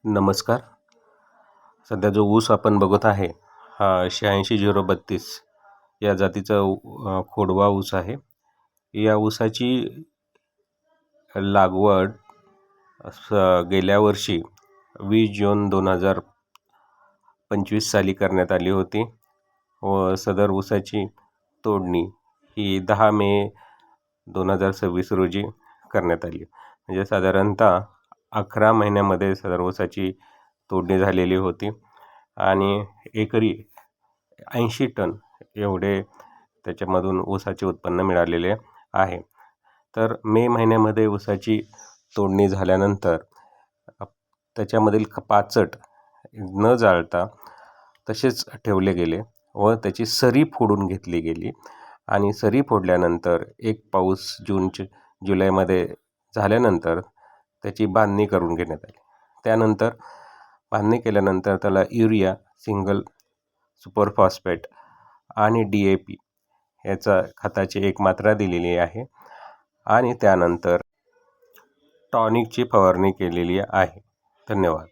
नमस्कार. सध्या जो ऊस आपण बघत आहे हा 86-032 या जातीचा खोडवा ऊस आहे. या ऊसाची लागवड गेल्या वर्षी 20 जून 2025 साली करण्यात आली होती व सदर ऊसाची तोडणी ही 10 मे 2026 रोजी करण्यात आली. म्हणजे साधारणतः 11 महिन्यामध्ये सदर ऊसाची तोडणी झालेली होती आणि एकरी 80 टन एवढे त्याच्यामधून ऊसाचे उत्पन्न मिळालेले आहे. तर मे महिन्यामध्ये ऊसाची तोडणी झाल्यानंतर त्याच्यामधील पाचट न जाळता तसेच ठेवले गेले व त्याची सरी फोडून घेतली गेली आणि सरी फोडल्यानंतर एक पाऊस जुलैमध्ये झाल्यानंतर त्याची बांधणी करून घेण्यात आली. त्यानंतर बांधणी केल्यानंतर त्याला युरिया, सिंगल सुपर फॉस्फेट आणि DAP याचा खताची एक मात्रा दिलेली आहे आणि त्यानंतर टॉनिकची फवारणी केलेली आहे. धन्यवाद.